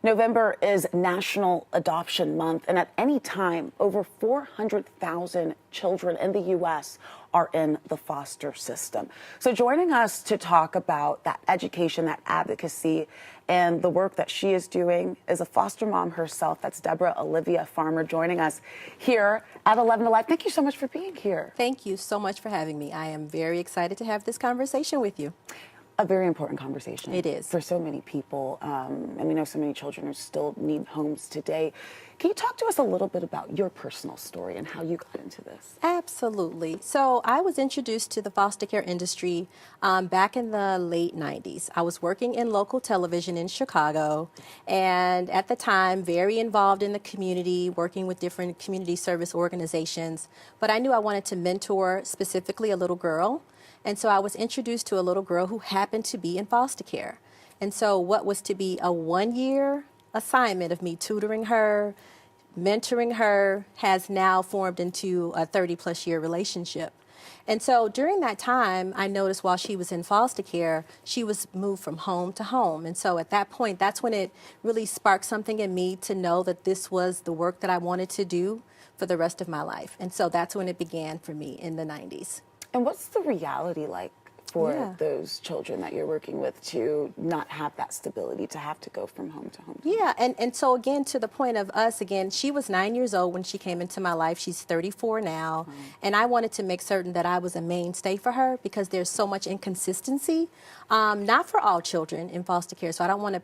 November is National Adoption Month, and at any time, over 400,000 children in the U.S. are in the foster system. So joining us to talk about that education, that advocacy, and the work that she is doing is a foster mom herself. That's Deborah Olivia Farmer joining us here at 11 to Life. Thank you so much for being here. Thank you so much for having me. I am very excited to have this conversation with you. A very important conversation. It is. For so many people, and we know so many children who still need homes today. Can you talk to us a little bit about your personal story and how you got into this? Absolutely. So I was introduced to the foster care industry back in the late 90s. I was working in local television in Chicago, and at the time, very involved in the community, working with different community service organizations. But I knew I wanted to mentor specifically a little girl. And so I was introduced to a little girl who happened to be in foster care. And so what was to be a one-year assignment of me tutoring her, mentoring her, has now formed into a 30-plus year relationship. And so during that time, I noticed while she was in foster care, she was moved from home to home. And so at that point, that's when it really sparked something in me to know that this was the work that I wanted to do for the rest of my life. And so that's when it began for me in the 90s. And what's the reality like for those children that you're working with to not have that stability, to have to go from home to home? Yeah, and so again, to the point of us, again, she was 9 years old when she came into my life. She's 34 now. And I wanted to make certain that I was a mainstay for her because there's so much inconsistency, not for all children in foster care. So I don't want to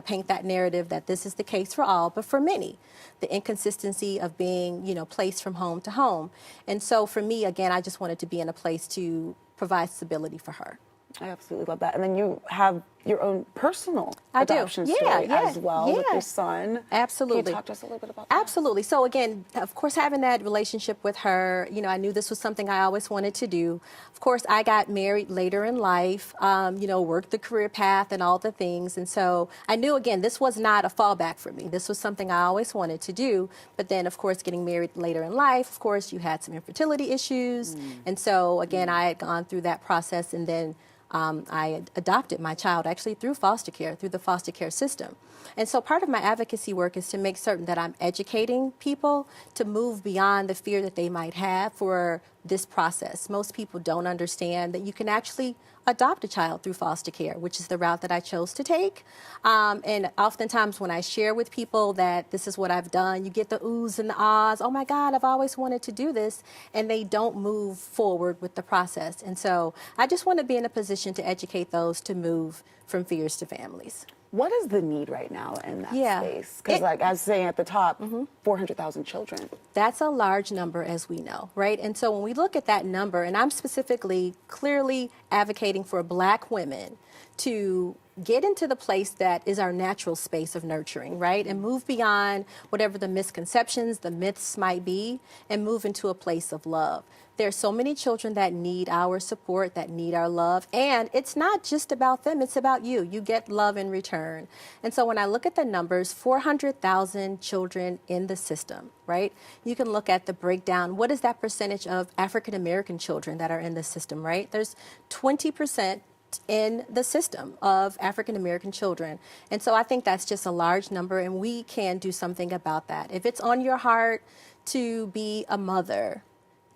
paint that narrative that this is the case for all, but for many, the inconsistency of being, placed from home to home. And so for me, again, I just wanted to be in a place to provide stability for her. I absolutely love that. And then you have your own personal adoption story as well with your son. Absolutely. Can you talk to us a little bit about that? Absolutely. So again, of course, having that relationship with her, I knew this was something I always wanted to do. Of course, I got married later in life, worked the career path and all the things. And so I knew, again, this was not a fallback for me. This was something I always wanted to do. But then, of course, getting married later in life, of course, you had some infertility issues. And so, again, I had gone through that process, and then I adopted my child actually through foster care, through the foster care system. And so part of my advocacy work is to make certain that I'm educating people to move beyond the fear that they might have for this process. Most people don't understand that you can actually adopt a child through foster care, which is the route that I chose to take. And oftentimes when I share with people that this is what I've done, you get the oohs and the ahs, oh my God, I've always wanted to do this, and they don't move forward with the process. And so I just want to be in a position to educate those to move from fears to families. What is the need right now in that space? Because like I was saying at the top, 400,000 children. That's a large number, as we know, right? And so when we look at that number, and I'm specifically clearly advocating for Black women to get into the place that is our natural space of nurturing, right? And move beyond whatever the misconceptions, the myths might be, and move into a place of love. There's so many children that need our support, that need our love. And it's not just about them, it's about you. You get love in return. And so when I look at the numbers, 400,000 children in the system, right? You can look at the breakdown. What is that percentage of African American children that are in the system, right? There's 20% in the system of African American children. And so I think that's just a large number, and we can do something about that. If it's on your heart to be a mother,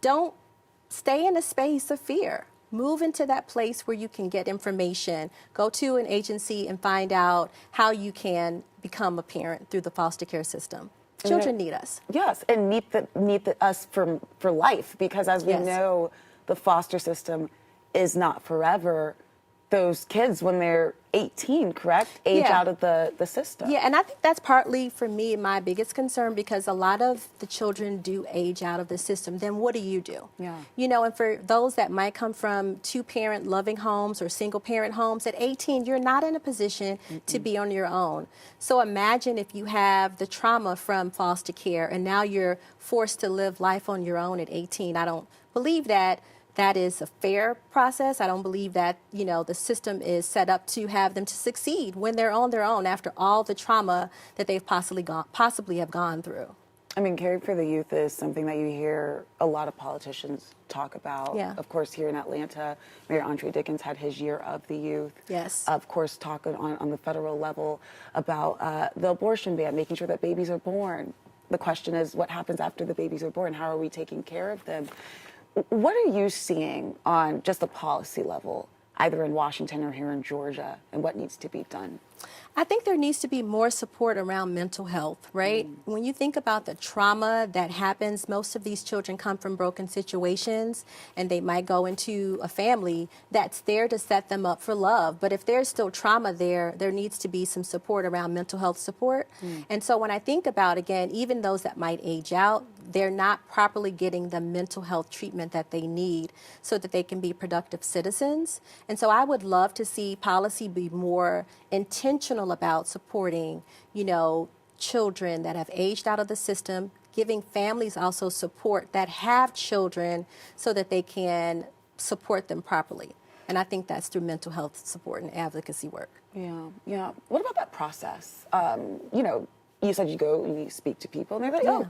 don't stay in a space of fear. Move into that place where you can get information. Go to an agency and find out how you can become a parent through the foster care system. Children need us. Yes, and need us for life, because as we know, the foster system is not forever. Those kids, when they're 18, correct? Age out of the system. Yeah, and I think that's partly, for me, my biggest concern, because a lot of the children do age out of the system. Then what do you do? Yeah. And for those that might come from two-parent loving homes or single-parent homes, at 18, you're not in a position to be on your own. So imagine if you have the trauma from foster care, and now you're forced to live life on your own at 18. I don't believe that is a fair process. I don't believe that, the system is set up to have them to succeed when they're on their own after all the trauma that they've possibly have gone through. I mean, caring for the youth is something that you hear a lot of politicians talk about. Yeah. Of course, here in Atlanta, Mayor Andre Dickens had his year of the youth. Yes. Of course, talking on the federal level about the abortion ban, making sure that babies are born. The question is, what happens after the babies are born? How are we taking care of them? What are you seeing on just the policy level, either in Washington or here in Georgia, and what needs to be done? I think there needs to be more support around mental health, right? When you think about the trauma that happens, most of these children come from broken situations, and they might go into a family that's there to set them up for love. But if there's still trauma there, there needs to be some support around mental health support. And so when I think about, again, even those that might age out, they're not properly getting the mental health treatment that they need so that they can be productive citizens. And so I would love to see policy be more intentional about supporting, children that have aged out of the system, giving families also support that have children so that they can support them properly. And I think that's through mental health support and advocacy work. Yeah. What about that process? You said you go and you speak to people, and they're like, "Oh,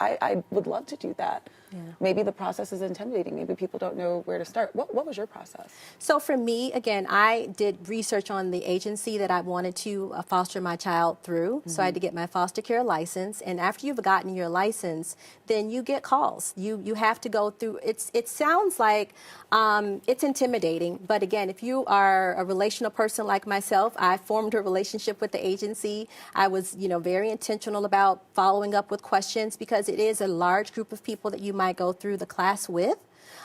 I would love to do that." Yeah. Maybe the process is intimidating. Maybe people don't know where to start. What was your process? So for me, again, I did research on the agency that I wanted to foster my child through. So I had to get my foster care license. And after you've gotten your license, then you get calls. You have to go through. It sounds like it's intimidating. But again, if you are a relational person like myself, I formed a relationship with the agency. I was, very intentional about following up with questions because it is a large group of people that you might go through the class with.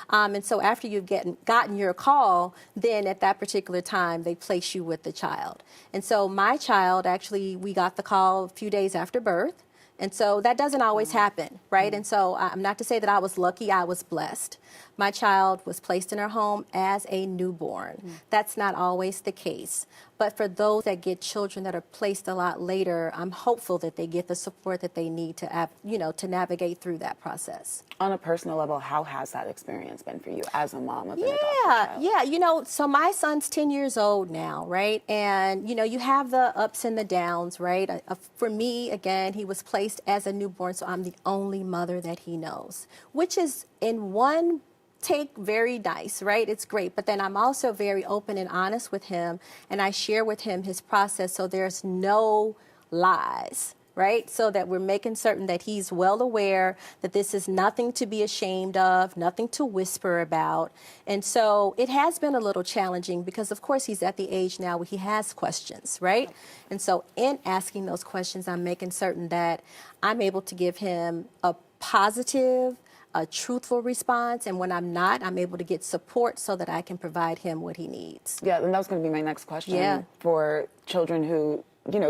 And so after you've gotten your call, then at that particular time, they place you with the child. And so my child, actually, we got the call a few days after birth. And so that doesn't always happen, right? And so I'm not to say that I was lucky, I was blessed. My child was placed in her home as a newborn. That's not always the case. But for those that get children that are placed a lot later, I'm hopeful that they get the support that they need to navigate through that process. On a personal level, how has that experience been for you as a mom of an adopted child? Yeah, so my son's 10 years old now, right? And, you have the ups and the downs, right? For me, again, he was placed as a newborn, so I'm the only mother that he knows, which is in one take very nice, right? It's great. But then I'm also very open and honest with him, and I share with him his process so there's no lies, right? So that we're making certain that he's well aware that this is nothing to be ashamed of, nothing to whisper about. And so it has been a little challenging because, of course, he's at the age now where he has questions, right? And so in asking those questions, I'm making certain that I'm able to give him a positive, a truthful response, and when I'm not, I'm able to get support so that I can provide him what he needs. Yeah, and that was going to be my next question for children who,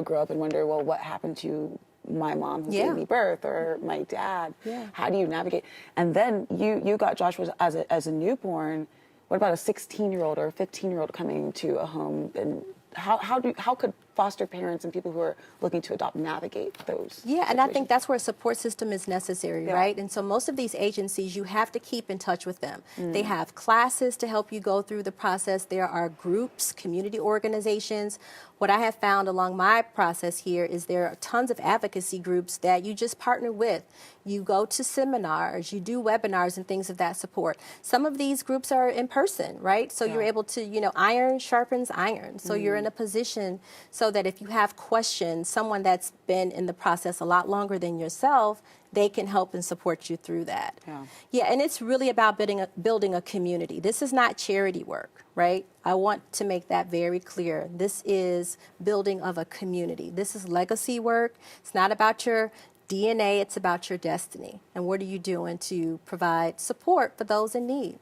grow up and wonder, well, what happened to my mom who gave me birth or my dad? How do you navigate? And then you got Joshua as a newborn. What about a 16-year-old or a 15-year-old coming to a home? And how could foster parents and people who are looking to adopt navigate those situations? And I think that's where a support system is necessary, right? And so most of these agencies, you have to keep in touch with them. They have classes to help you go through the process. There are groups, community organizations. What I have found along my process here is there are tons of advocacy groups that you just partner with. You go to seminars, you do webinars and things of that support. Some of these groups are in person, right? So you're able to, iron sharpens iron. So you're in a position so that if you have questions, someone that's been in the process a lot longer than yourself, they can help and support you through that. And it's really about building a community. This is not charity work, right? I want to make that very clear. This is building of a community. This is legacy work. It's not about your DNA, it's about your destiny. And what are you doing to provide support for those in need?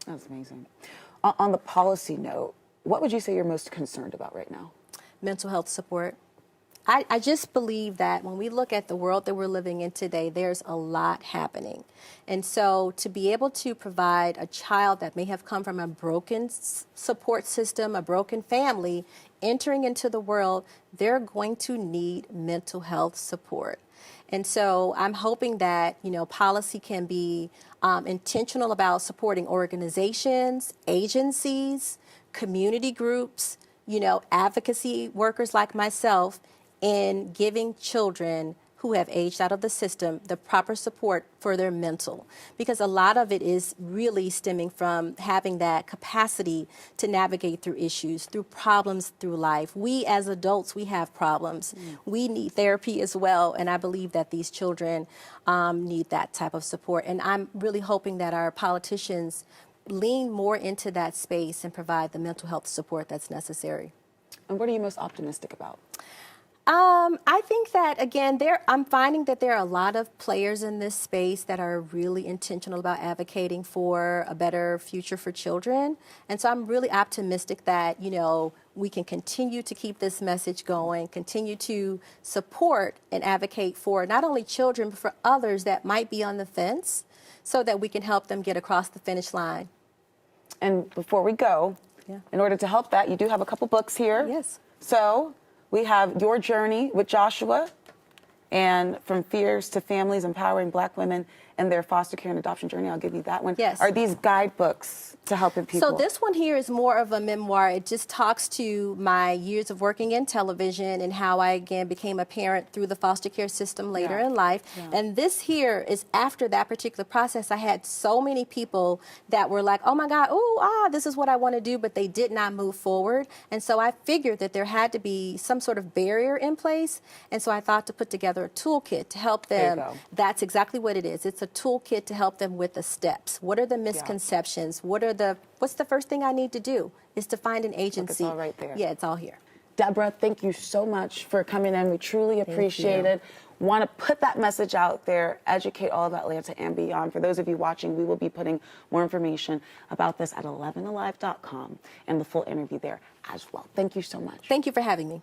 That's amazing. On the policy note, what would you say you're most concerned about right now? Mental health support. I just believe that when we look at the world that we're living in today, there's a lot happening. And so to be able to provide a child that may have come from a broken support system, a broken family, entering into the world, they're going to need mental health support. And so I'm hoping that, policy can be intentional about supporting organizations, agencies, community groups, advocacy workers like myself in giving children who have aged out of the system the proper support for their mental, because a lot of it is really stemming from having that capacity to navigate through issues, through problems through life. We as adults, we have problems. We need therapy as well, and I believe that these children need that type of support. And I'm really hoping that our politicians lean more into that space and provide the mental health support that's necessary. And what are you most optimistic about? I think that, again, I'm finding that there are a lot of players in this space that are really intentional about advocating for a better future for children. And so I'm really optimistic that, we can continue to keep this message going, continue to support and advocate for not only children, but for others that might be on the fence, so that we can help them get across the finish line. And before we go, in order to help that, you do have a couple books here. Yes. So we have Your Journey with Joshua, and From Fears to Families, Empowering Black Women and Their Foster Care and Adoption Journey. I'll give you that one. Yes. Are these guidebooks to helping people? So this one here is more of a memoir. It just talks to my years of working in television and how I, again, became a parent through the foster care system later in life. And this here is after that particular process. I had so many people that were like, oh my God, this is what I want to do, but they did not move forward. And so I figured that there had to be some sort of barrier in place. And so I thought to put together a toolkit to help them. That's exactly what it is. It's a toolkit to help them with the steps. What are the misconceptions? What's the first thing I need to do is to find an agency. Look, it's all right there. Yeah, it's all here. Deborah, thank you so much for coming in. We truly appreciate it. Want to put that message out there, educate all of Atlanta and beyond. For those of you watching, we will be putting more information about this at 11alive.com and the full interview there as well. Thank you so much. Thank you for having me.